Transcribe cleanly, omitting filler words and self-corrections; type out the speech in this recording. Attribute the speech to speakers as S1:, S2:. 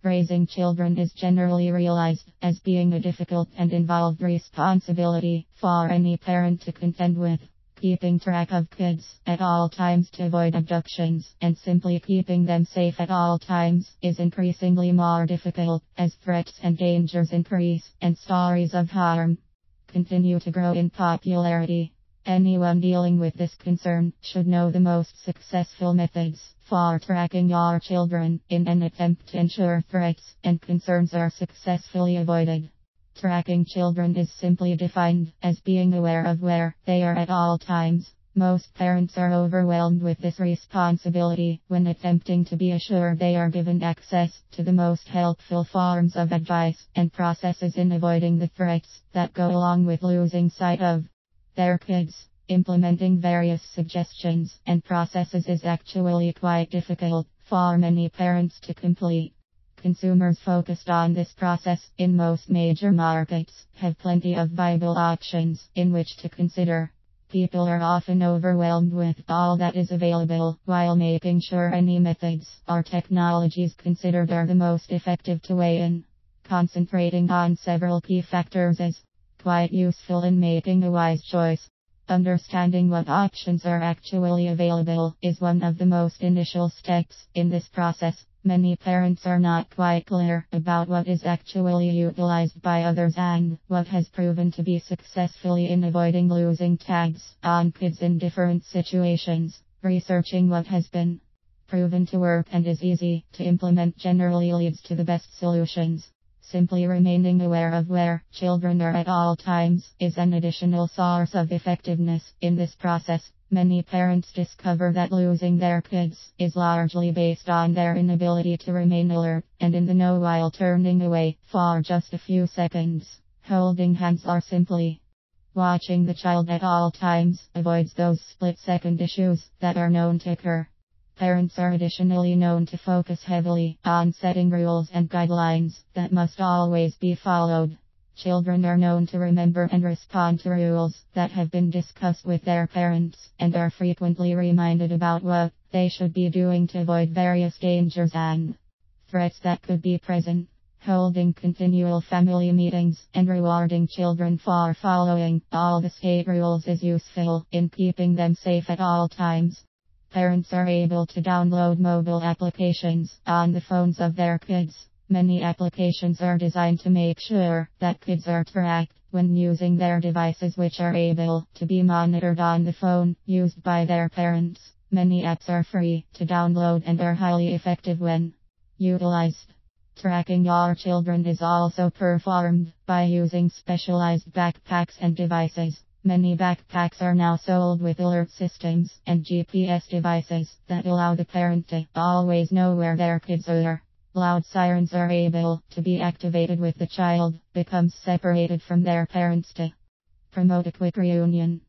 S1: Raising children is generally realized as being a difficult and involved responsibility for any parent to contend with. Keeping track of kids at all times to avoid abductions and simply keeping them safe at all times is increasingly more difficult as threats and dangers increase and stories of harm continue to grow in popularity. Anyone dealing with this concern should know the most successful methods for tracking your children in an attempt to ensure threats and concerns are successfully avoided. Tracking children is simply defined as being aware of where they are at all times. Most parents are overwhelmed with this responsibility when attempting to be assured they are given access to the most helpful forms of advice and processes in avoiding the threats that go along with losing sight of their kids. Implementing various suggestions and processes is actually quite difficult for many parents to complete. Consumers focused on this process in most major markets have plenty of viable options in which to consider. People are often overwhelmed with all that is available while making sure any methods or technologies considered are the most effective to weigh in. Concentrating on several key factors is quite useful in making a wise choice. Understanding what options are actually available is one of the most initial steps in this process. Many parents are not quite clear about what is actually utilized by others and what has proven to be successfully in avoiding losing tags on kids in different situations. Researching what has been proven to work and is easy to implement generally leads to the best solutions. Simply remaining aware of where children are at all times is an additional source of effectiveness in this process. Many parents discover that losing their kids is largely based on their inability to remain alert and in the know while turning away for just a few seconds. Holding hands or simply watching the child at all times avoids those split-second issues that are known to occur. Parents are additionally known to focus heavily on setting rules and guidelines that must always be followed. Children are known to remember and respond to rules that have been discussed with their parents and are frequently reminded about what they should be doing to avoid various dangers and threats that could be present. Holding continual family meetings and rewarding children for following all the state rules is useful in keeping them safe at all times. Parents are able to download mobile applications on the phones of their kids. Many applications are designed to make sure that kids are tracked when using their devices, which are able to be monitored on the phone used by their parents. Many apps are free to download and are highly effective when utilized. Tracking your children is also performed by using specialized backpacks and devices. Many backpacks are now sold with alert systems and GPS devices that allow the parent to always know where their kids are. Loud sirens are able to be activated with the child becomes separated from their parents to promote a quick reunion.